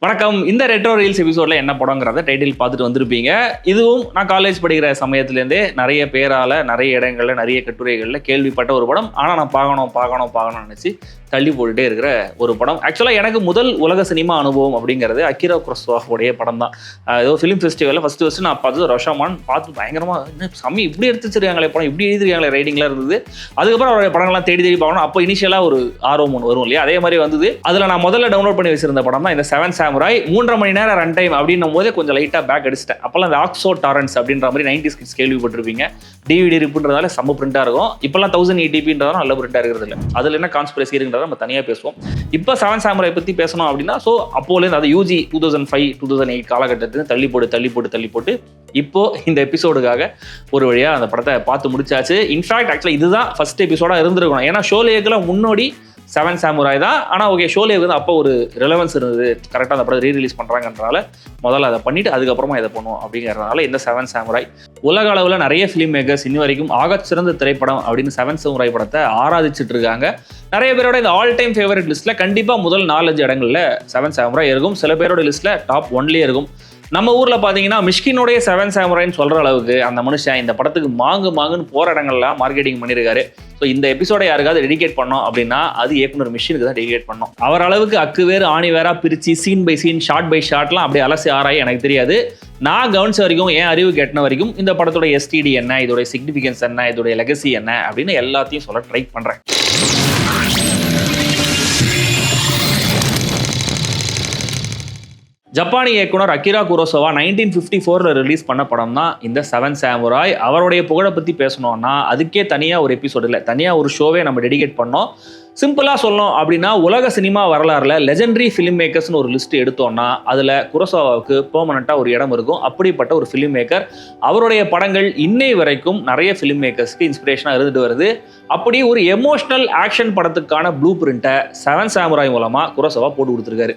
வணக்கம். இந்த retro reels எபிசோட்ல என்ன படங்கிறத டைட்டில் பார்த்துட்டு வந்திருப்பீங்க. இதுவும் நான் காலேஜ் படிக்கிற சமயத்துலேருந்தே நிறைய பேரால நிறைய இடங்கள்ல நிறைய கட்டுரைகளில் கேள்விப்பட்ட ஒரு படம். ஆனால் நான் பார்க்கணும்னு நினச்சி தள்ளி போட்டுட்டே இருக்கிற ஒரு படம். ஆக்சுவலாக எனக்கு முதல் உலக சினிமா அனுபவம் அப்படிங்கிறது அகிரா குரோசவாவுடைய படம் தான். ஏதோ ஃபிலிம் ஃபெஸ்டிவலில் ஃபஸ்ட்டு நான் பார்த்தது ரஷாமான். பார்த்து பயங்கரமாக சம்மி இப்படி எடுத்து வச்சிருக்காங்களே படம், இப்படி எழுதிருக்காங்களே ரைட்டிங்லாம் இருந்தது. அதுக்கப்புறம் அவருடைய படங்கள்லாம் தேடி பார்க்கணும். அப்போ இனிஷியலாக ஒரு ஆர்வம் ஒன்று வரும் இல்லையா, அதே மாதிரி வந்தது. அதில் நான் முதல்ல டவுன்லோட் பண்ணி வச்சிருந்த படம் தான் இந்த 7 சாமுராய். 3.5 மணி நேரம் ரன் டைம் அப்படின்னும் போதே கொஞ்சம் லைட்டாக பேக் அடிச்சிட்டேன். அப்போல்லாம் இந்த ஆக்ஸோ டாரன்ஸ் அப்படின்ற மாதிரி 90s கிட்ஸ் கேள்விப்பட்டிருப்பீங்க. டிவிடி ரிப்புன்றதால செம்ம பிரிண்டாக இருக்கும். இப்போல்லாம் 1080pன்றதால நல்ல பிரிண்டாக இருக்கிறது இல்லை. அதில் என்ன கான்ஸ்பிரசி இருக்குன்றத நம்ம தனியாக பேசுவோம். இப்போ 7 சாமுராய் பற்றி பேசணும் அப்படின்னா அப்போலேருந்து அது UG 2005 2008 காலகட்டத்துக்கு தள்ளி போட்டு இப்போ இந்த எபிசோடுக்காக ஒரு வழியா அந்த படத்தை பார்த்து முடிச்சாச்சு. இன்ஃபேக்ட் ஆக்சுவலாக இதுதான் ஃபர்ஸ்ட் எபிசோடாக இருந்திருக்கணும். ஏன்னா ஷோலேக்கெல்லாம் முன்னாடி 7 சாமுராய் தான். ஆனால் ஓகே, ஷோலே வந்து அப்போ ஒரு ரெலவன்ஸ் இருந்தது, கரெக்டாக அந்த படம் ரீரிலீஸ் பண்ணுறாங்கன்றனால முதல்ல அதை பண்ணிட்டு அதுக்கப்புறமா இதை பண்ணுவோம் அப்படிங்கிறதுனால இந்த 7 சாமுராய் உலக அளவில் நிறைய ஃபிலிம் மேக்கர்ஸ் இன்னி வரைக்கும் ஆகச்சிறந்த திரைப்படம் அப்படின்னு 7 சாமுராய் படத்தை ஆராதிச்சுட்டு இருக்காங்க. நிறைய பேரோட இந்த ஆல் டைம் ஃபேவரட் லிஸ்ட்டில் கண்டிப்பாக முதல் 4-5 இடங்களில் 7 சாமுராய் இருக்கும். சில பேரோட லிஸ்ட்டில் டாப் 1லேயே இருக்கும். நம்ம ஊரில் பார்த்தீங்கன்னா மிஷ்கினுடைய 7 சாமுராய்ன்னு சொல்கிற அளவுக்கு அந்த மனுஷன் இந்த படத்துக்கு மாங்குன்னு போகிற இடங்கள்லாம் மார்க்கெட்டிங் பண்ணியிருக்காரு. ஸோ இந்த எபிசோடை யாருக்காவது டெடிகேட் பண்ணோம் அப்படின்னா அது இயக்குனர் மிஷ்கினுக்கு தான் டெடிகேட் பண்ணோம். அவர் அளவுக்கு அக்கு வேறு ஆணி வேறா பிரித்து scene by scene shot by ஷார்ட்லாம் அப்படியே அலசி ஆராய் எனக்கு தெரியாது. நான் கவனிச்ச வரைக்கும், என் அறிவு கெட்டின வரைக்கும் இந்த படத்தோட STD என்ன, இதோடைய சிக்னிஃபிகன்ஸ் என்ன, இதோடைய லெகசி என்ன அப்படின்னு எல்லாத்தையும் சொல்ல ட்ரை பண்ணுறேன். ஜப்பானிய இயக்குனர் அகிரா குரோசவா 1954 ரிலீஸ் பண்ண படம் தான் இந்த 7 சாமுராய். அவருடைய புகழை பற்றி பேசணும்னா அதுக்கே தனியாக ஒரு எபிசோடு இல்லை, தனியாக ஒரு ஷோவே நம்ம டெடிகேட் பண்ணோம். சிம்பிளாக சொல்லணும் அப்படின்னா உலக சினிமா வரலாறுல லெஜெண்டரி ஃபிலிம் மேக்கர்ஸ்னு ஒரு லிஸ்ட் எடுத்தோம்னா அதில் குரோசவாவுக்கு பெர்மனண்ட்டாக ஒரு இடம் இருக்கும். அப்படிப்பட்ட ஒரு ஃபிலிம் மேக்கர். அவருடைய படங்கள் இன்னை வரைக்கும் நிறைய ஃபிலிம் மேக்கர்ஸ்க்கு இன்ஸ்பிரேஷனாக இருந்துட்டு வருது. அப்படி ஒரு எமோஷனல் ஆக்ஷன் படத்துக்கான ப்ளூ பிரிண்ட்டை 7 சாமுராய் மூலமாக குரோசவா போட்டு கொடுத்துருக்காரு.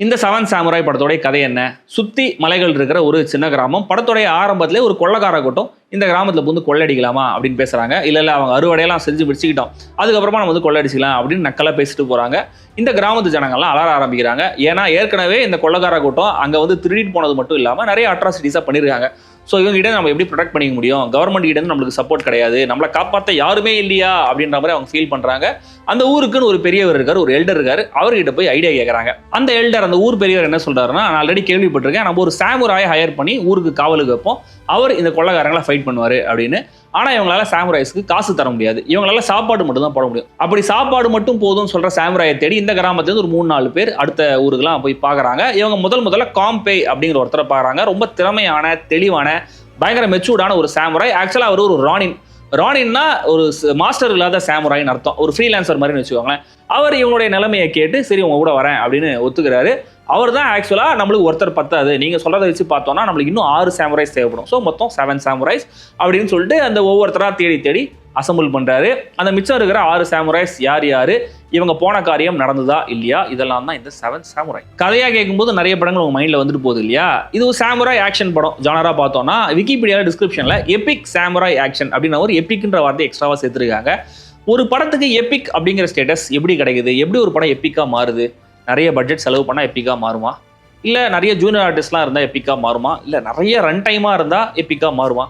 இந்த 7 சாமுராய் படத்தோடைய கதை என்ன? சுத்தி மலைகள் இருக்கிற ஒரு சின்ன கிராமம். படத்தோடைய ஆரம்பத்திலே ஒரு கொள்ளக்கார கூட்டம் இந்த கிராமத்தில் வந்து கொள்ளடிக்கலாமா அப்படின்னு பேசுறாங்க. இல்லை அவங்க அறுவடையெல்லாம் செஞ்சு பிடிச்சிக்கிட்டோம், அதுக்கப்புறமா நம்ம வந்து கொள்ளடிச்சிக்கலாம் அப்படின்னு நக்கலாக பேசிட்டு போறாங்க. இந்த கிராமத்து ஜனங்கள்லாம் அலற ஆரம்பிக்கிறாங்க. ஏன்னா ஏற்கனவே இந்த கொள்ளக்கார கூட்டம் அங்கே வந்து திருடிட்டு போனது மட்டும் இல்லாமல் நிறைய அட்ராசிட்டிஸாக பண்ணியிருக்காங்க. ஸோ இவங்ககிட்ட நம்ம எப்படி ப்ரொடெக்ட் பண்ணிக்க முடியும்? கவர்மெண்ட் கிட்ட நம்மளுக்கு சப்போர்ட் கிடையாது, நம்மளை காப்பாற்ற யாருமே இல்லையா அப்படின்ற மாதிரி அவங்க ஃபீல் பண்ணுறாங்க. அந்த ஊருக்குன்னு ஒரு பெரியவர் இருக்கார், ஒரு எல்டர் இருக்காரு. அவர்கிட்ட போய் ஐடியா கேட்குறாங்க. அந்த எல்டர், அந்த ஊர் பெரியவர் என்ன சொல்றாருன்னா, நான் ஆல்ரெடி கேள்விப்பட்டிருக்கேன், நம்ம ஒரு சாமுராயை ஹையர் பண்ணி ஊருக்கு காவலுக்கு வைப்போம், அவர் இந்த கொள்ளக்காரங்களை ஃபைட் பண்ணுவார் அப்படின்னு. ஆனால் இவங்களால சாமுராய்ஸ்க்கு காசு தர முடியாது, இவங்களால சாப்பாடு மட்டும் தான் போட முடியும். அப்படி சாப்பாடு மட்டும் போதும்னு சொல்கிற சாமுராயை தேடி இந்த கிராமத்துலேருந்து ஒரு 3-4 பேர் அடுத்த ஊருக்குலாம் போய் பார்க்குறாங்க. இவங்க முதல்ல காம்பே அப்படிங்கிற ஒருத்தரை பார்க்குறாங்க. ரொம்ப திறமையான, தெளிவான, பயங்கர மெச்சூர்டான ஒரு சாமுராய். ஆக்சுவலாக அவர் ஒரு ராணின்னா ஒரு மாஸ்டர் இல்லாத சாமுராயின்னு அர்த்தம், ஒரு ஃப்ரீலான்சர் மாதிரின்னு வச்சுக்கோங்களேன். அவர் இவங்களுடைய நிலைமையை கேட்டு சரி உங்க கூட வரேன் அப்படின்னு ஒத்துக்கிறாரு. அவர் தான் ஆக்சுவலாக நம்மளுக்கு ஒருத்தர் பத்தாது, நீங்கள் சொல்கிறத வச்சு பார்த்தோன்னா நம்மளுக்கு இன்னும் 6 சாமுராய்ஸ் தேவைப்படும். ஸோ மொத்தம் 7 சாமுராய்ஸ் அப்படின்னு சொல்லிட்டு அந்த ஒவ்வொருத்தராக தேடி அசம்பிள் பண்ணுறாரு. அந்த மிச்சம் இருக்கிற 6 சாமுராய்ஸ் யார், இவங்க போன காரியம் நடந்ததா இல்லையா, இதெல்லாம் தான் இந்த 7 சாமுராய். கதையாக கேட்கும்போது நிறைய படங்கள் உங்கள் மைண்டில் வந்துட்டு போகுது இல்லையா. இது ஒரு சாமுராய் ஆக்ஷன் படம். ஜானராக பார்த்தோம்னா விக்கிபீடியாவில் டிஸ்கிரிப்ஷனில் எபிக் சாமுராய் ஆக்ஷன் அப்படின்னு ஒரு எபிக்ன்ற வார்த்தை எக்ஸ்ட்ராவாக சேர்த்துருக்காங்க. ஒரு படத்துக்கு எபிக் அப்படிங்கிற ஸ்டேட்டஸ் எப்படி கிடைக்குது? எப்படி ஒரு படம் எப்பிக்காக மாறுது? நிறைய பட்ஜெட் செலவு பண்ணால் எப்பிக்காக மாறுமா? இல்லை நிறைய ஜூனியர் ஆர்டிஸ்ட்லாம் இருந்தால் எப்பிக்காக மாறுமா? இல்லை நிறைய ரன் டைமாக இருந்தால் எப்பிக்காக மாறுமா?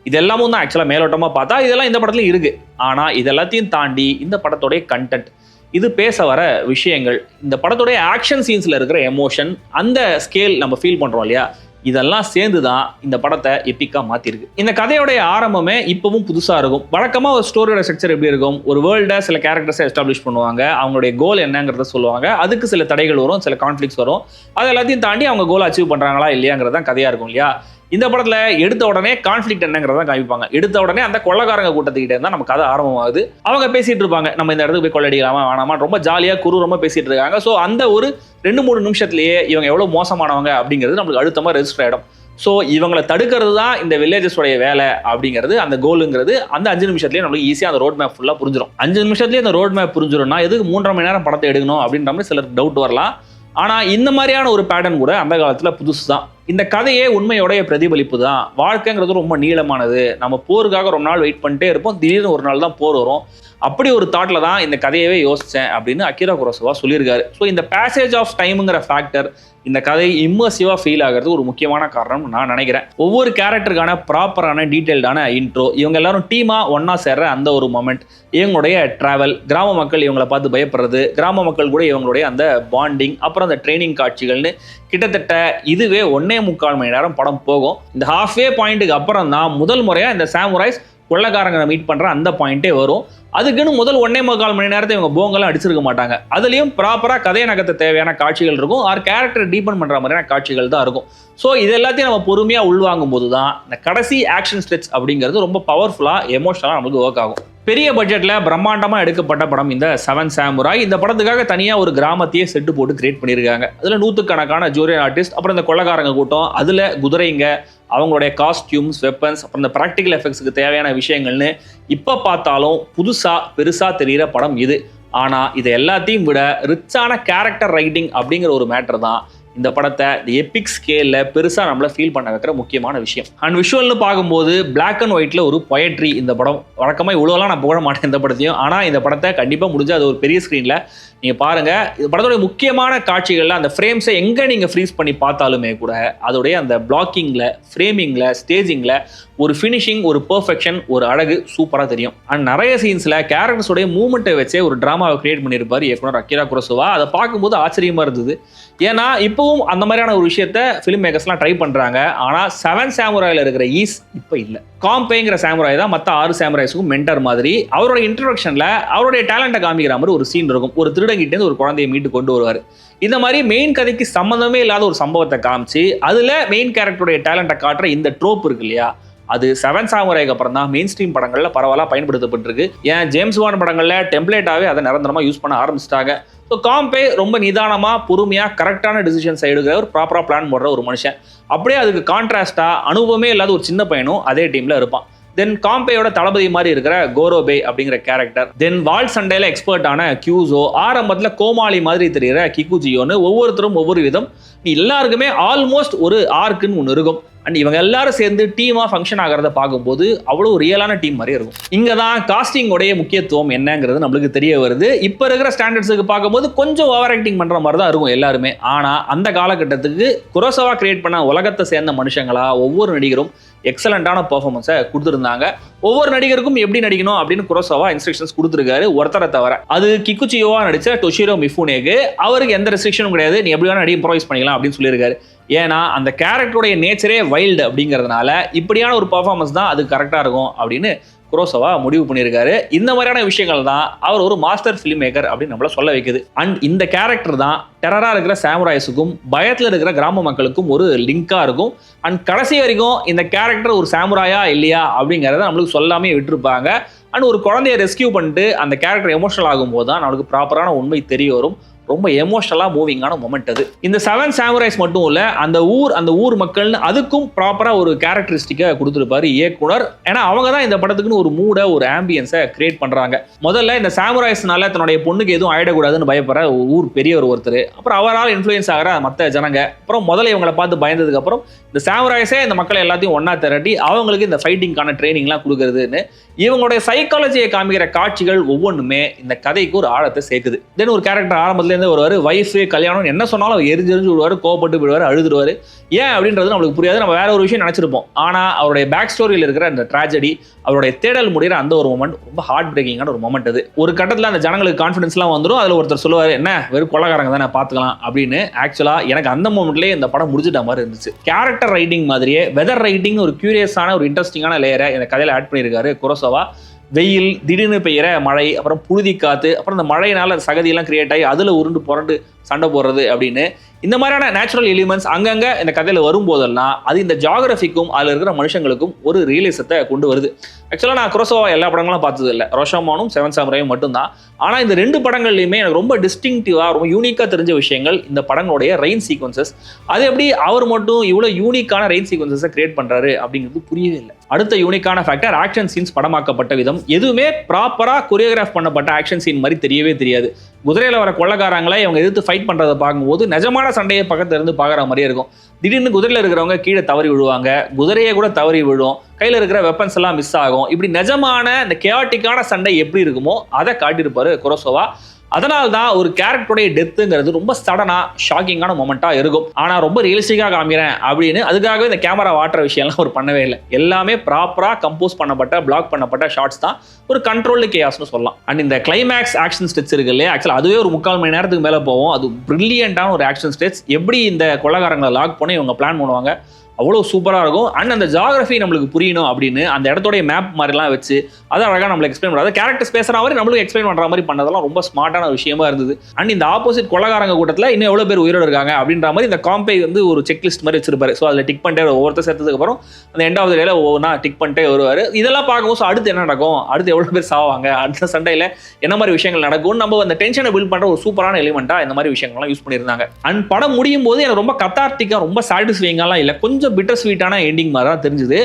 இது எல்லாமும் தான் ஆக்சுவலாக மேலோட்டமாக பார்த்தா இதெல்லாம் இந்த படத்துலையும் இருக்குது. ஆனால் இது எல்லாத்தையும் தாண்டி இந்த படத்தோடைய கண்டென்ட், இது பேச வர விஷயங்கள், இந்த படத்தோடைய ஆக்ஷன் சீன்ஸில் இருக்கிற எமோஷன், அந்த ஸ்கேல் நம்ம ஃபீல் பண்ணுறோம் இல்லையா, இதெல்லாம் சேர்ந்து தான் இந்த படத்தை எப்பிக்காக மாற்றிருக்கு. இந்த கதையோடைய ஆரம்பமே இப்பவும் புதுசாக இருக்கும். வழக்கமாக ஒரு ஸ்டோரியோட ஸ்ட்ரக்சர் எப்படி இருக்கும்? ஒரு வேர்ல்டை சில கேரக்டர்ஸை எஸ்டாப்ளிஷ் பண்ணுவாங்க, அவங்களுடைய கோல் என்னங்கிறத சொல்லுவாங்க, அதுக்கு சில தடைகள் வரும், சில கான்ஃப்ளிக்ஸ் வரும், அது எல்லாத்தையும் தாண்டி அவங்க கோல் அச்சீவ் பண்ணுறாங்களா இல்லையாங்கிறது தான் கதையாக இருக்கும் இல்லையா. இந்த படத்தில் எடுத்த உடனே கான்ஃப்ளிக்ட் என்னங்கிறத காமிப்பாங்க. எடுத்த உடனே அந்த கொள்ளக்காரங்க கூட்டத்துக்கிட்டே இருந்தால் நமக்கு கதை ஆரம்பமாகுது. அவங்க பேசிட்டு இருப்பாங்க, நம்ம இந்த இடத்துக்கு போய் கொள்ளடிக்கலாமா வேணாமா, ரொம்ப ஜாலியாக குரூரமாக பேசிட்டு இருக்காங்க. ஸோ அந்த ஒரு 2-3 நிமிஷத்துலேயே இவங்க எவ்வளோ மோசமானவங்க அப்படிங்கிறது நம்மளுக்கு அழுத்தமாக ரெஜிஸ்டர் ஆகிடும். ஸோ இவங்களை தடுக்கிறது தான் இந்த வில்லேஜஸோடைய வேலை அப்படிங்கிறது, அந்த கோலுங்கிறது அந்த 5 நிமிஷத்துலேயே நம்மளுக்கு ஈஸியாக அந்த ரோட் மேப் ஃபுல்லாக புரிஞ்சிடும். 5 நிமிஷத்துலேயே அந்த ரோட் மேப் புரிஞ்சிடும்னா எதுக்கு 3.5 மணி நேரம் படத்தை எடுக்கணும் அப்படின்ற மாதிரி சிலருக்கு டவுட் வரலாம். ஆனால் இந்த மாதிரியான ஒரு பேட்டர்ன் கூட அந்த காலத்தில் புதுசு தான். இந்த கதையே உண்மையோடைய பிரதிபலிப்பு தான். வாழ்க்கைங்கிறது ரொம்ப நீளமானது. நம்ம போருக்காக ரொம்ப நாள் வெயிட் பண்ணிட்டே இருப்போம், திடீர்னு ஒரு நாள் தான் போர் வரும். அப்படி ஒரு தாட்ல தான் இந்த கதையவே யோசிச்சேன் அப்படின்னு அகிரா குரோசவா சொல்லியிருக்காரு. ஸோ இந்த பேசேஜ் ஆஃப் டைம்ங்கிற ஃபேக்டர் இந்த கதை இம்மர்சிவா ஃபீல் ஆகிறது ஒரு முக்கியமான காரணம் நான் நினைக்கிறேன். ஒவ்வொரு கேரக்டருக்கான ப்ராப்பரான டீடைல்டான இன்ட்ரோ, இவங்க எல்லாரும் டீமா ஒன்னா சேர்ற அந்த ஒரு மொமெண்ட், இவங்களுடைய டிராவல், கிராம மக்கள் இவங்களை பார்த்து பயப்படுறது, கிராம மக்கள் கூட இவங்களுடைய அந்த பாண்டிங், அப்புறம் அந்த ட்ரைனிங் காட்சிகள்னு கிட்டத்தட்ட இதுவே 1.25 மணி நேரம் படம் போகும். இந்த ஹாஃப்வே பாயிண்ட்டுக்கு அப்புறம் தான் முதல் முறையா இந்த சாமுராய்ஸ் கொள்ளக்காரங்களை மீட் பண்ற அந்த பாயிண்டே வரும். அதுக்குன்னு முதல் 1.25 மணி நேரத்தை இவங்க போங்கெல்லாம் அடிச்சிருக்க மாட்டாங்க. அதுலயும் ப்ராப்பரா கதையை நகர்த்த தேவையான காட்சிகள் இருக்கும், ஆர் கேரக்டர் டீபன் பண்ற மாதிரியான காட்சிகள் தான் இருக்கும். ஸோ இது எல்லாத்தையும் நம்ம பொறுமையா உள்வாங்கும் போது தான் இந்த கடைசி ஆக்ஷன் ஸ்டெட்ஸ் அப்படிங்கிறது ரொம்ப பவர்ஃபுல்லா எமோஷனலா நமக்கு ஒர்க் ஆகும். பெரிய பட்ஜெட்ல பிரம்மாண்டமா எடுக்கப்பட்ட படம் இந்த 7 சாமுராய். இந்த படத்துக்காக தனியா ஒரு கிராமத்தையே செட்டு போட்டு கிரியேட் பண்ணியிருக்காங்க. அதுல 100கணக்கான ஜூனியர் ஆர்டிஸ்ட், அப்புறம் இந்த கொள்ளக்காரங்க கூட்டம், அதுல குதிரைங்க, அவங்களுடைய காஸ்டியூம்ஸ், வெப்பன்ஸ், அப்புறம் இந்த ப்ராக்டிக்கல் எஃபெக்ட்ஸ்க்கு தேவையான விஷயங்கள்னு இப்ப பார்த்தாலும் புதுசா பெருசா தெரிகிற படம் இது. ஆனா இது எல்லாத்தையும் விட ரிச்சான கேரக்டர் ரைட்டிங் அப்படிங்கிற ஒரு மேட்டர் தான் இந்த படத்தை எபிக் ஸ்கேல்ல பெருசா நம்மள ஃபீல் பண்ண வைக்கிற முக்கியமான விஷயம். அண்ட் விஷுவல்னு பார்க்கும்போது பிளாக் அண்ட் ஒயிட்ல ஒரு பொயட்ரி இந்த படம். வழக்கமா இவ்வளோலாம் நான் புகழ மாட்டேன் இந்த படத்தையும், ஆனா இந்த படத்தை கண்டிப்பா முடிஞ்சு அது ஒரு பெரிய ஸ்கிரீன்ல நீங்க பாருங்க. இந்த படத்தோட முக்கியமான காட்சிகள்ல அந்த ஃப்ரேம்ஸை எங்க நீங்க ஃப்ரீஸ் பண்ணி பார்த்தாலுமே கூட அதோடைய அந்த பிளாக்கிங்ல, ஃப்ரேமிங்ல, ஸ்டேஜிங்ல ஒரு ஃபினிஷிங், ஒரு பெர்ஃபெக்ஷன், ஒரு அழகு சூப்பரா தெரியும். அண்ட் நிறைய சீன்ஸ்ல கேரக்டர்ஸோடைய மூவ்மெண்ட்டை வச்சே ஒரு டிராமாவை கிரியேட் பண்ணியிருப்பாரு இயக்குனர் அகிரா குரோசவா. அதை பார்க்கும்போது ஆச்சரியமா இருந்தது. ஏன்னா இப்பவும் அந்த மாதிரியான ஒரு விஷயத்த ஃபிலிம் மேக்கர்ஸ்லாம் ட்ரை பண்றாங்க. ஆனா 7 சாமுராயில இருக்கிற ஈஸ் இப்ப இல்ல. காம்பேங்கிற சாமுராய் தான் மற்ற 6 சாமுராய்ஸுக்கும் மென்டர் மாதிரி. அவரோட இன்ட்ரோடக்ஷன்ல அவருடைய டேலண்ட்டை காமிக்கிற மாதிரி ஒரு சீன் இருக்கும். ஒரு திருடங்கிட்டேருந்து ஒரு குழந்தையை மீட்டு கொண்டு வருவார். இந்த மாதிரி மெயின் கதைக்கு சம்மந்தமே இல்லாத ஒரு சம்பவத்தை காமிச்சு அதுல மெயின் கேரக்டருடைய டேலண்ட்டை காட்டுற இந்த ட்ரோப் இருக்கு இல்லையா, அது 7 சாமுராய்க்கு அப்புறம் தான் மெயின் ஸ்ட்ரீம் படங்கள்ல பரவலா பயன்படுத்தப்பட்டிருக்கு. ஏன் ஜேம்ஸ் பாண்ட் படங்கள்ல டெம்ப்ளேட்டாவே அதை நிரந்தரமா யூஸ் பண்ண ஆரம்பிச்சிட்டாங்க. ஸோ காம்பே ரொம்ப நிதானமா பொறுமையா கரெக்டான டிசிஷன்ஸ் எடுக்கிற ஒரு ப்ராப்பரா பிளான் போடுற ஒரு மனுஷன். அப்படியே அதுக்கு கான்ட்ராஸ்டா அனுபவமே இல்லாத ஒரு சின்ன பையனும் அதே டீம்ல இருப்பான். தென் காம்பேயோட தளபதி மாதிரி இருக்கிற கோரோபே அப்படிங்கிற கேரக்டர், தென் வால் சண்டையில எக்ஸ்பர்ட்டான கியூசோ, ஆரம்பத்துல கோமாளி மாதிரி தெரிகிற கிகுஜியோன்னு ஒவ்வொருத்தரும் ஒவ்வொரு விதம். எல்லாருக்குமே ஆல்மோஸ்ட் ஒரு ஆர்க்குன்னு ஒன்று இருக்கும். அண்ட் இவங்க எல்லாரும் சேர்ந்து டீமா ஃபங்க்ஷன் ஆகிறத பார்க்கும்போது அவ்வளோ ரியலான டீம் மாதிரி இருக்கும். இங்கே தான் காஸ்டிங்கோடைய முக்கியத்துவம் என்னங்கிறது நம்மளுக்கு தெரிய வருது. இப்போ இருக்கிற ஸ்டாண்டர்ட்ஸுக்கு பார்க்கும்போது கொஞ்சம் ஓவர் ஆக்டிங் பண்ணுற மாதிரி தான் இருக்கும் எல்லாருமே. ஆனால் அந்த காலகட்டத்துக்கு குரோசவா கிரியேட் பண்ண உலகத்தை சேர்ந்த மனுஷங்களா ஒவ்வொரு நடிகரும் எக்ஸலண்டான பெர்ஃபார்மன்ஸை கொடுத்துருந்தாங்க. ஒவ்வொரு நடிகருக்கும் எப்படி நடிக்கணும் அப்படின்னு குரோசவா இன்ஸ்ட்ரக்ஷன்ஸ் கொடுத்துருக்காரு, ஒருத்தரை தவிர. அது கிகுச்சியோவா நடிச்ச டொஷிரோ மிஃபுனேக்கு அவருக்கு எந்த ரெஸ்ட்ரிக்ஷனும் கிடையாது, நீ எப்படி வேணா நடி இம்ப்ரோவைஸ் பண்ணிக்கலாம் அப்படின்னு சொல்லியிருக்காரு. ஏன்னா அந்த கேரக்டருடைய நேச்சரே வைல்டு அப்படிங்கிறதுனால இப்படியான ஒரு பர்ஃபார்மன்ஸ் தான் அது கரெக்டாக இருக்கும் அப்படின்னு குரோசவா முடிவு பண்ணியிருக்காரு. இந்த மாதிரியான விஷயங்கள் தான் அவர் ஒரு மாஸ்டர் ஃபிலிம் மேக்கர் அப்படின்னு நம்மள சொல்ல வைக்குது. அண்ட் இந்த கேரக்டர் தான் டெரரா இருக்கிற சாமுராய்ஸுக்கும் பயத்தில் இருக்கிற கிராம மக்களுக்கும் ஒரு லிங்கா இருக்கும். அண்ட் கடைசி வரைக்கும் இந்த கேரக்டர் ஒரு சாமுராயா இல்லையா அப்படிங்கிறத நம்மளுக்கு சொல்லாமே விட்டுருப்பாங்க. அண்ட் ஒரு குழந்தைய ரெஸ்கியூ பண்ணிட்டு அந்த கேரக்டர் எமோஷனல் ஆகும்போது தான் நம்மளுக்கு ப்ராப்பரான உண்மை தெரிய வரும். ரொம்ப எமோஷனலா மூவிங்கான மொமெண்ட் அது. இந்த 7 சாமுராய்ஸ் மட்டும் இல்ல, அந்த ஊர் மக்கள்னு அதுக்கும் ப்ராப்பரா ஒரு கேரக்டரிஸ்டிக்கை கொடுத்துருப்பாரு இயக்குனர். ஏன்னா அவங்க தான் இந்த படத்துக்குன்னு ஒரு மூட, ஒரு ஆம்பியன்ஸை கிரியேட் பண்றாங்க. முதல்ல இந்த சாமுராய்ஸ்னால தன்னுடைய பொண்ணுக்கு எதுவும் ஆயிடக்கூடாதுன்னு பயப்படுற ஊர் பெரியவர் ஒருத்தர், அப்புறம் அவரால் இன்ஃப்ளூயன்ஸ் ஆகிற மற்ற ஜனங்க, அப்புறம் முதல்ல இவங்களை பார்த்து பயந்ததுக்கு அப்புறம் இந்த சாமுராய்ஸே இந்த மக்களை எல்லாத்தையும் ஒன்னா திரட்டி அவங்களுக்கு இந்த ஃபைட்டிங்கான ட்ரைனிங்லாம் கொடுக்குறதுன்னு இவங்களுடைய சைக்காலஜியை காமிக்கிற காட்சிகள் ஒவ்வொன்றுமே இந்த கதைக்கு ஒரு ஆழத்தை சேர்க்குது. தென் ஒரு கேரக்டர் ஆரம்பத்துல வருவாரு, வைஃப் கல்யாணம் என்ன சொன்னாலும் அவர் எரிஞ்சு விடுவாரு, கோவப்பட்டு விடுவாரு, அழுதுருவாரு. ஏன் அப்படின்றது நம்மளுக்கு புரியாது, நம்ம வேற ஒரு விஷயம் நினைச்சிருப்போம். ஆனா அவருடைய பேக் ஸ்டோரியில் இருக்கிற அந்த ட்ராஜடி, அவருடைய தேடல் முடிகிற அந்த ஒரு மொமெண்ட் ரொம்ப ஹார்ட் பிரேக்கிங்கான ஒரு மொமெண்ட் அது. ஒரு கட்டத்தில் அந்த ஜனங்களுக்கு கான்ஃபிடன்ஸ்லாம் வந்துடும். அதில் ஒருத்தர் சொல்லுவார், என்ன வெறும் கொள்ளக்காரங்க தானே பார்த்துக்கலாம் அப்படின்னு. ஆக்சுவலா எனக்கு அந்த மொமெண்ட்லேயே இந்த படம் முடிஞ்சிட்ட மாதிரி இருந்துச்சு. கேரக்டர் ரைட்டிங் மாதிரியே வெதர் ரைட்டிங் ஒரு கியூரியஸான ஒரு இன்ட்ரெஸ்டிங்கான லேயரை இந்த கதையில் ஆட் பண்ணியிருக்காரு குரோசவா. வெயில், திடீர்னு பெய்கிற மழை, அப்புறம் புழுதி காத்து, அப்புறம் இந்த மழையினால சகதியெல்லாம் கிரியேட் ஆகி அதில் உருண்டு புரண்டு சண்டை போடுறது அப்படின்னு இந்த மாதிரியான நேச்சுரல் எலிமெண்ட்ஸ் அங்கங்கே இந்த கதையில் வரும்போதெல்லாம் அது இந்த ஜாகிரபிக்கும் அதில் இருக்கிற மனுஷங்களுக்கும் ஒரு ரியலிசத்தை கொண்டு வருது. ஆக்சுவலாக நான் குரோசவா எல்லா படங்களும் பார்த்தது இல்லை, ரோஷாமானும் 7 சாமுராயும் மட்டும்தான். ஆனால் இந்த 2 படங்கள்லையுமே எனக்கு ரொம்ப டிஸ்டிங்டிவாக, ரொம்ப யூனிக்காக தெரிஞ்ச விஷயங்கள் இந்த படங்களுடைய ரெயின் சீக்வன்சஸ். அது எப்படி அவர் மட்டும் இவ்வளோ யூனிக்கான ரெயின் சீக்வன்சஸை கிரியேட் பண்ணுறாரு அப்படிங்கிறது புரியவே இல்லை. அடுத்த யூனிக்கான ஃபேக்டர் ஆக்ஷன் சீன்ஸ் படமாக்கப்பட்ட விதம். எதுவுமே ப்ராப்பராக கொரியோகிராஃப் பண்ணப்பட்ட ஆக்ஷன் சீன் மாதிரி தெரியவே தெரியாது. குதிரையில் வர கொள்ளக்காரங்களை இவங்க எதிர்த்து ஃபைட் பண்ணுறதை பார்க்கும்போது நிஜமான சண்டையை பக்கத்துல இருந்து பார்க்குற மாதிரியே இருக்கும். திடீர்னு குதிரையில் இருக்கிறவங்க கீழே தவறி விழுவாங்க, குதிரையை கூட தவறி விழும், கையில் இருக்கிற வெப்பன்ஸ் எல்லாம் மிஸ் ஆகும். இப்படி நிஜமான இந்த கேஆட்டிக்கான சண்டை எப்படி இருக்குமோ அதை காட்டியிருப்பாரு குரோசவா. அதனால தான் ஒரு கேரக்டருடைய டெத்துங்கிறது ரொம்ப சடனா ஷாக்கிங்கான மொமெண்டா இருக்கும். ஆனா ரொம்ப ரியலிஸ்டிக்கா காமிக்கிறேன் அப்படின்னு அதுக்காகவே இந்த கேமரா வாட்டுற விஷயம்லாம் அவர் பண்ணவே இல்லை. எல்லாமே ப்ராப்பரா கம்போஸ் பண்ணப்பட்ட பிளாக் பண்ணப்பட்ட ஷார்ட்ஸ் தான், ஒரு கண்ட்ரோல்டு கேயாஸ்னு சொல்லலாம். அண்ட் இந்த கிளைமேக்ஸ் ஆக்ஷன் ஸ்டெட்ஸ் இருக்கு இல்லையா, ஆக்சுவலா அதுவே ஒரு 3/4 மணி நேரத்துக்கு மேல போகும். அது பிரில்லியண்டான ஒரு ஆக்ஷன் ஸ்டெட்ஸ். எப்படி இந்த கொள்ளக்காரங்களை லாக் பண்ணி இவங்க பிளான் பண்ணுவாங்க, அவ்வளோ சூப்பராக இருக்கும். அண்ட் அந்த ஜாகிரஃபி நம்மளுக்கு புரியணும் அப்படின்னு அந்த இடத்தோடைய மேப் மாதிரிலாம் வச்சு அதை அழகாக நம்மளுக்கு எக்ஸ்பிளைன் பண்ணுறது, கேரக்டர்ஸ் பேசுகிற மாதிரி நம்மளுக்கு எக்ஸ்பிளைன் பண்ணுற மாதிரி பண்ணதெல்லாம் ரொம்ப ஸ்மார்ட்டான விஷயமா இருந்தது. அண்ட் இந்த ஆப்போசிட் கொள்ளக்காரங்க கூட்டத்தில் இன்னும் எவ்வளோ பேர் உயிரோடு இருக்காங்க அப்படின்ற மாதிரி இந்த காம்பை வந்து ஒரு செக்லிஸ்ட் மாதிரி வச்சிருப்பாரு. ஸோ அதில் டிக் பண்ணிட்டே ஒவ்வொருத்தர் சேர்த்ததுக்கப்புறம் அந்த எண்ட் ஆஃப் த டேல ஒவ்வொன்றா டிக் பண்ணிட்டே வருவார். இதெல்லாம் பார்க்கும்போது அடுத்து என்ன நடக்கும், அடுத்து எவ்வளோ பேர் சாவாங்க, அடுத்த சண்டையில் என்ன மாதிரி விஷயங்கள் நடக்கும், நம்ம அந்த டென்ஷனை பில்ட் பண்ணுற ஒரு சூப்பரான எலிமெண்ட்டாக இந்த மாதிரி விஷயங்கள்லாம் யூஸ் பண்ணியிருந்தாங்க. அண்ட் படம் முடியும் போது எனக்கு ரொம்ப கத்தார்த்திக்காக ரொம்ப சாட்டிஸ்ஃபைங்காலாம் இல்லை, கொஞ்சம் பிட்டர் ஸ்வீட்டான எண்டிங் மாதிரி தான் தெரிஞ்சுது.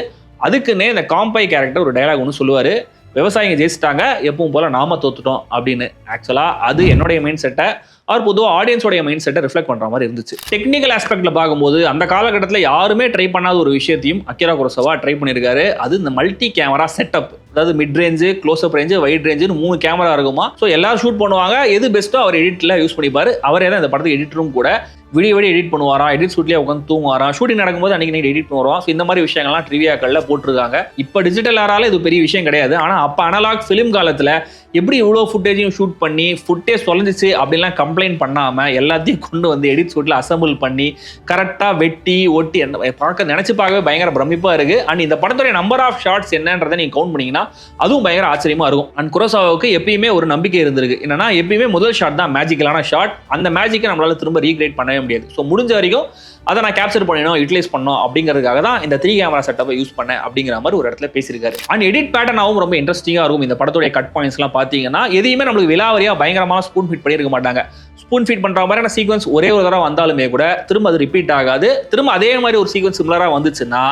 அதுக்குன்னே இந்த காம்பை கேரக்டர் ஒரு டயலாக் ஒன்று சொல்லுவார், விவசாயிங்க ஜெயிச்சிட்டாங்க, எப்பவும் போல நாம தோத்துட்டோம் அப்படின்னு. ஆக்சுவலா அது என்னுடைய மைண்ட் செட்டை, அவர் பொதுவாக ஆடியன்ஸோடைய மைண்ட் செட்டை ரிஃப்ளெக்ட் பண்ற மாதிரி இருந்துச்சு. டெக்னிக்கல் ஆஸ்பெக்ட்ல பார்க்கும்போது அந்த காலகட்டத்தில் யாருமே ட்ரை பண்ணாத ஒரு விஷயத்தையும் அகிரா குரோசவா ட்ரை பண்ணியிருக்காரு. அது இந்த மல்டி கேமரா செட்டப். அதாவது mid range, close up range, wide ரேஞ்சுன்னு 3 கேமரா இருக்குமா. ஸோ எல்லாரும் ஷூட் பண்ணுவாங்க, எது பெஸ்ட்டோ அவர் எடிட்ல யூஸ் பண்ணிப்பாரு. அவரே தான் இந்த படத்துக்கு எடிட்டரும் கூட. விடிய எடிட் பண்ணுவாராம், எடிட் ஷூட்லேயே உட்காந்து தூங்குவாராம், ஷூட்டிங் நடக்கும்போது அன்னைக்கு நைட் எடிட் பண்ணுவாராம். ஸோ இந்த மாதிரி விஷயங்கள்லாம் ட்ரிவியாக்களில் போட்டிருக்காங்க. இப்போ டிஜிட்டல் ஆரால இது பெரிய விஷயம் கிடையாது. ஆனால் அப்போ அனலாக் ஃபிலிம் காலத்தில் எப்படி இவ்வளோ ஃபுட்டேஜையும் ஷூட் பண்ணி ஃபுட்டேஜ் தொலைஞ்சிச்சு அப்படின்லாம் கம்ப்ளைண்ட் பண்ணாமல் எல்லாத்தையும் கொண்டு வந்து எடிட் ஷூட்டில் அசம்பிள் பண்ணி கரெக்டாக வெட்டி ஒட்டி பார்க்க நினச்சி பார்க்கவே பயங்கர பிரமிப்பாக இருக்குது. அண்ட் இந்த படத்துடைய நம்பர் ஆஃப் ஷார்ட்ஸ் என்னன்றதை நீங்கள் கவுண்ட் பண்ணிங்கன்னா அதுவும் பயங்கர ஆச்சரியமாக இருக்கும். அண்ட் குரோசாவாவுக்கு எப்பயுமே ஒரு நம்பிக்கை இருந்திருக்கு, என்னன்னா எப்பயுமே முதல் ஷாட் தான் மேஜிக்கலான ஷாட். அந்த மேஜிக்கை நம்மளால திரும்ப ரீக்ரியேட் பண்ணவே முடியாது. ஸோ முடிஞ்ச வரைக்கும் அதை நான் கேப்சர் பண்ணணும், யூட்டிலைஸ் பண்ணணும் அப்படிங்கிறதுக்காக தான் இந்த 3 கேமரா செட்டப்பை யூஸ் பண்ணேன் அப்படிங்கிற மாதிரி ஒரு இடத்துல பேசியிருக்காரு. அண்ட் எடிட் பேட்டர்னாவும் ரொம்ப இன்ட்ரெஸ்டிங்காக இருக்கும். இந்த படத்துடைய கட் பாயிண்ட்ஸ்லாம் பார்த்தீங்கன்னா எதையுமே நம்மளுக்கு விலாவரியா பயங்கரமான ஸ்பூன் ஃபீட் பண்ணியிருக்க மாட்டாங்க. ஸ்பூன் ஃபீட் பண்ணுற மாதிரியான சீக்வன்ஸ் ஒரே ஒரு தடவை வந்தாலுமே கூட திரும்ப அது ரிப்பீட் ஆகாது. திரும்ப அதே மாதிரி ஒரு சீக்வன்ஸ் சிமிலராக வந்துச்சுன்னா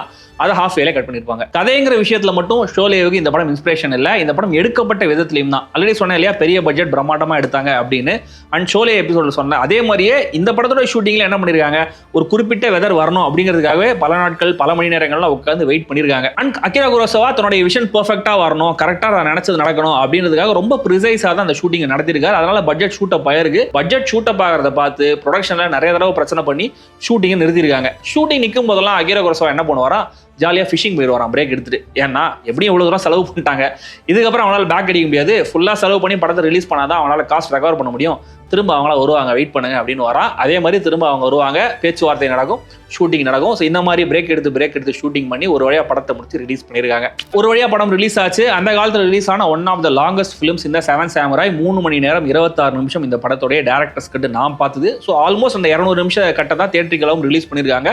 அதை ஹாஃப் வேல கட் பண்ணிருப்பாங்க. கதைங்கிற விஷயத்துல மட்டும் ஷோலேவுக்கு இந்த படம் இன்ஸ்பிரேஷன் இல்லை, இந்த படம் எடுக்கப்பட்ட விதத்திலையும் தான். ஆல்ரெடி சொன்னேன் இல்லையா, பெரிய பட்ஜெட் பிரம்மாண்டமா எடுத்தாங்க அப்படின்னு. அண்ட் ஷோலே எபிசோட்ல சொன்னேன் அதே மாதிரியே இந்த படத்தோட ஷூட்டிங்ல என்ன பண்ணிருக்காங்க, ஒரு குறிப்பிட்ட வெதர் வரணும் அப்படிங்கிறதுக்காகவே பல நாட்கள் பல மணி நேரங்கள்லாம் உட்காந்து வெயிட் பண்ணிருக்காங்க. அண்ட் அகிரா குரோசவா தன்னுடைய விஷன் பெர்ஃபெக்ட்டா வரணும், கரெக்டா நான் நினைச்சது நடக்கணும் அப்படின்றதுக்காக ரொம்ப ப்ரிசைஸா தான் அந்த ஷூட்டிங் நடத்திருக்காரு. அதனால பட்ஜெட் ஷூட்டப் ஆயிருக்கு. பட்ஜெட் ஷூட்டப் ஆகிறத பார்த்து ப்ரொடக்ஷன்ல நிறைய தடவை பிரச்சனை பண்ணி ஷூட்டிங் நிறுத்திருக்காங்க. ஷூட்டிங் நிற்கும் போதெல்லாம் அகிரா குரோசவா என்ன பண்ணுவாரா, ஜாலியாக ஃபிஷிங் போயிடுவாராம் பிரேக் எடுத்துட்டு. ஏன்னா எப்படியும் இவ்வளோ தூரம் செலவு பண்ணிட்டாங்க, இதுக்கப்புறம் அவனால் பேக் அடிக்க முடியாது, ஃபுல்லாக செலவு பண்ணி படத்தை ரிலீஸ் பண்ணாதான் அவனால் காஸ்ட் ரெக்கவர் பண்ண முடியும், திரும்ப அவங்கள வருவாங்க, வெயிட் பண்ணுங்க அப்படின்னு வரான். அதே மாதிரி திரும்ப அவங்க வருவாங்க, பேச்சுவார்த்தை நடக்கும், ஷூட்டிங் நடக்கும். ஸோ இந்த மாதிரி பிரேக் எடுத்து ஷூட்டிங் பண்ணி ஒரு வழியாக படத்தை முடிச்சு ரிலீஸ் பண்ணியிருக்காங்க. ஒரு வழியாக படம் ரிலீஸ் ஆச்சு. அந்த காலத்தில் ரிலீஸ் ஆன one of the longest films இந்த 7 சாமுராய். 3 மணி நேரம் 26 நிமிஷம் இந்த படத்துடைய டேரக்டர்ஸ் கட்டு நான் பார்த்தது. ஸோ ஆல்மோஸ்ட் அந்த 200 நிமிஷம் கட்ட தான் தியேட்டரிக்கலாகவும் ரிலீஸ் பண்ணியிருக்காங்க.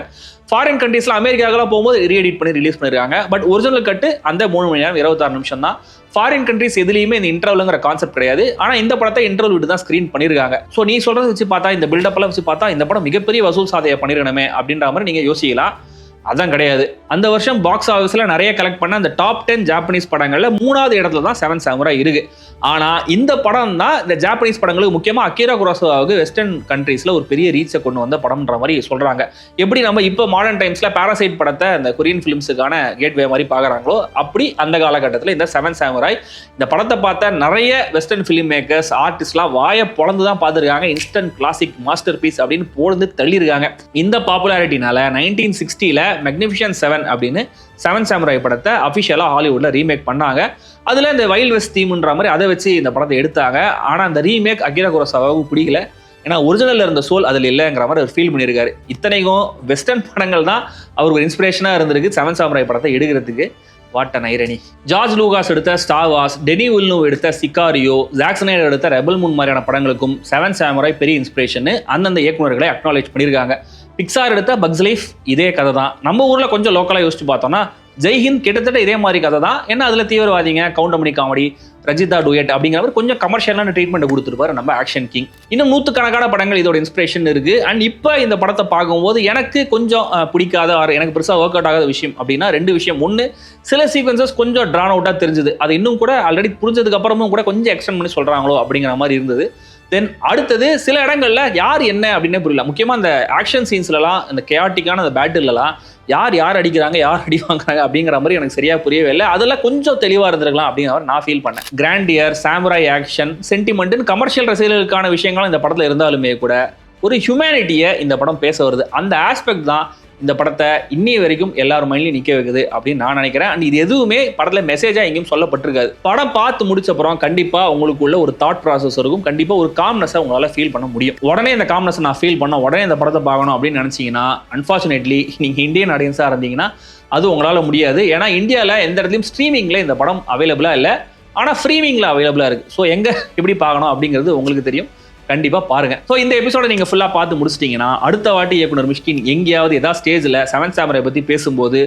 ஃபாரின் கண்ட்ரீஸ்ல அமெரிக்காக்கெல்லாம் போகும்போது ரீஎடிட் பண்ணி ரிலீஸ் பண்ணிருக்காங்க. பட் ஒரிஜினல் கட்டு அந்த 3 மணி நேரம் 26 நிமிஷம் தான். ஃபாரின் கண்ட்ரீஸ் எதுலையுமே இந்த இன்டர்வல்ங்கிற கான்செப்ட் கிடையாது. ஆனால் இந்த படத்தை இன்டர்வல் விட்டு தான் ஸ்கிரீன் பண்ணியிருக்காங்க. ஸோ நீ சொல்றதை வச்சு பார்த்தா, இந்த பில்டப்லாம் வச்சு பார்த்தா இந்த படம் மிகப்பெரிய வசூல் சாதனையை பண்ணிருக்கணுமே அப்படின்ற மாதிரி நீங்க யோசிக்கலாம். அதான் கிடையாது. அந்த வருஷம் பாக்ஸ் ஆஃபீஸ்ல நிறைய கலெக்ட் பண்ண அந்த டாப் 10 ஜாப்பனீஸ் படங்கள்ல 3வது இடத்துல தான் 7 சாமுராய் இருக்கு. ஆனா இந்த படம் தான் இந்த ஜாப்பனீஸ் படங்களுக்கு, முக்கியமா அகிரா குரோசவாவுக்கு வெஸ்டர்ன் கண்ட்ரீஸ்ல ஒரு பெரிய ரீச்சை கொண்டு வந்த படம்ன்ற மாதிரி சொல்றாங்க. எப்படி நம்ம இப்போ மாடர்ன் டைம்ஸ்ல பாராசைட் படத்தை இந்த கொரியன் ஃபிலிம்ஸுக்கான கேட்வே மாதிரி பாக்குறாங்களோ, அப்படி அந்த காலகட்டத்தில் இந்த 7 சாமுராய் இந்த படத்தை பார்த்த நிறைய வெஸ்டர்ன் ஃபிலிம் மேக்கர்ஸ், ஆர்டிஸ்ட்லாம் வாயை பொழந்து தான் பார்த்துருக்காங்க. இன்ஸ்டன்ட் கிளாசிக் மாஸ்டர் பீஸ் அப்படின்னு போடுந்து தள்ளியிருக்காங்க. இந்த பாப்புலாரிட்டினால 1960ல மேக்னிஃபிஷன்ட் 7 அப்படின்னு 7 சாமுராய் படத்தை அஃபிஷியலாக ஹாலிவுட்ல ரீமேக் பண்ணாங்க. அதில் இந்த வைல்ட் வெஸ்ட் தீம்ன்ற மாதிரி அதை வச்சு இந்த படத்தை எடுத்தாங்க. ஆனால் அந்த ரீமேக் அகிரா குரோசவாவுக்கு பிடிக்கல. ஏன்னா ஒரிஜினல் இருந்த சோல் அதில் இல்லைங்கிற மாதிரி அவர் ஃபீல் பண்ணியிருக்காரு. இத்தனைக்கும் வெஸ்டர்ன் படங்கள் தான் அவருக்கு ஒரு இன்ஸ்பிரேஷனாக இருந்திருக்கு 7 சாமுராய் படத்தை எடுக்கிறதுக்கு. What an irony. George Lucas எடுத்த ஸ்டார் வார்ஸ், டெனி வில்னூவ் எடுத்த சிகாரியோ, ஜாக் ஸ்னைடர் எடுத்த ரெபல் மூன் மாதிரியான படங்களுக்கும் 7 சாமுராய் பெரிய இன்ஸ்பிரேஷன் அந்தந்த இயக்குநர்களை அக்னாலேஜ் பண்ணியிருக்காங்க. பிக்சார் எடுத்த பக்ஸ் லைஃப் இதே கதை தான். நம்ம ஊரில் கொஞ்சம் லோக்கலாக யோசிச்சு பார்த்தோம்னா ஜெய்ஹிந்த் கிட்டத்தட்ட இதே மாதிரி கதை தான். ஏன்னா அதில் தீவிரவாதிங்க, கவுண்டமணி காமெடி, ரஜிதா டூயட் அப்படிங்கிற மாதிரி கொஞ்சம் கமர்ஷியலான ட்ரீட்மெண்ட் கொடுத்துருப்பாரு நம்ம ஆக்ஷன் கிங். இன்னும் 100கணக்கான படங்கள் இதோட இன்ஸ்பிரேஷன் இருக்கு. அண்ட் இப்போ இந்த படத்தை பார்க்கும்போது எனக்கு கொஞ்சம் பிடிக்காத, எனக்கு பெருசாக ஒர்க் அவுட் ஆகாத விஷயம் அப்படின்னா 2 விஷயம். ஒன்று, சில சீக்வன்சஸ் கொஞ்சம் ட்ரான் அவுட்டாக தெரிஞ்சுது. அது இன்னும் கூட ஆல்ரெடி புரிஞ்சதுக்கு அப்புறமும் கூட கொஞ்சம் எக்ஸ்டெண்ட் பண்ணி சொல்கிறாங்களோ அப்படிங்கிற மாதிரி இருந்தது. தென் அடுத்தது சில இடங்கள்ல யார் என்ன அப்படின்னே புரியல. முக்கியமா அந்த ஆக்ஷன் சீன்ஸ்லலாம் அந்த கேயாட்டிக்கான அந்த பேட்டில்லாம் யார் அடிக்கிறாங்க, யார் அடி வாங்குறாங்க அப்படிங்கிற மாதிரி எனக்கு சரியா புரியவே இல்லை. அதெல்லாம் கொஞ்சம் தெளிவா இருந்திருக்கலாம் அப்படிங்கிற மாதிரி நான் ஃபீல் பண்ணேன். Grandeur, samurai action, sentiment, commercial ரசிகர்களுக்கான விஷயங்களும் இந்த படத்துல இருந்தாலுமே கூட ஒரு ஹியூமனிட்டியை இந்த படம் பேச வருது. அந்த ஆஸ்பெக்ட் தான் இந்த படத்தை இன்னைய வரைக்கும் எல்லாரும் மைண்ட்லையும் நிற்க வைக்குது அப்படின்னு நான் நினைக்கிறேன். அண்ட் இது எதுவுமே படத்தில் மெசேஜாக எங்கேயும் சொல்லப்பட்டிருக்காது. படம் பார்த்து முடிச்சப்பறம் கண்டிப்பாக உங்களுக்குள்ள ஒரு தாட் ப்ராசஸ் இருக்கும். கண்டிப்பாக ஒரு காம்னஸை உங்களால் ஃபீல் பண்ண முடியும். உடனே இந்த காம்னஸை நான் ஃபீல் பண்ண உடனே இந்த படத்தை பார்க்கணும் அப்படின்னு நினச்சிங்கன்னா அன்ஃபார்ச்சுனேட்லி நீங்கள் இந்தியன் ஆடியன்ஸாக இருந்தீங்கன்னா அது உங்களால் முடியாது. ஏன்னா இந்தியாவில் எந்த இடத்துலையும் ஸ்ட்ரீமிங்கில் இந்த படம் அவைலபிளாக இல்லை. ஆனால் ஃப்ரீமிங்கில் அவைலபிளாக இருக்குது. ஸோ எங்கே எப்படி பார்க்கணும் அப்படிங்கிறது உங்களுக்கு தெரியும். கண்டிப்பா பாருங்க. ஸோ இந்த எபிசோட நீங்க ஃபுல்லா பார்த்து முடிச்சிட்டீங்கன்னா அடுத்த வாட்டி இயக்குனர் மிஷ்கின் எங்கேயாவது ஏதாவது ஸ்டேஜ்ல செவன் சாமுராய் பத்தி பேசும்போது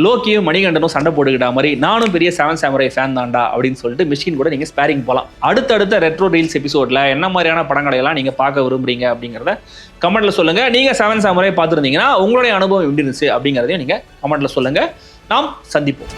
லோக்கியும் மணிகண்டனும் சண்டை போட்டுக்கிட்டா மாதிரி நானும் பெரிய செவன் சாமுராய் ஃபேன் தான்டா அப்படின்னு சொல்லிட்டு மிஷ்கின் கூட நீங்க ஸ்பேரிங் போகலாம். அடுத்தடுத்த ரெட்ரோ ரீல்ஸ் எபிசோட்ல என்ன மாதிரியான படங்களை எல்லாம் நீங்க பார்க்க விரும்புறீங்க அப்படிங்கிறத கமெண்ட்ல சொல்லுங்க. நீங்க செவன் சாமுராய் பார்த்துருந்தீங்கன்னா உங்களுடைய அனுபவம் எப்படி இருந்துச்சு அப்படிங்கிறதையும் நீங்க கமெண்ட்ல சொல்லுங்க. நாம் சந்திப்போம்.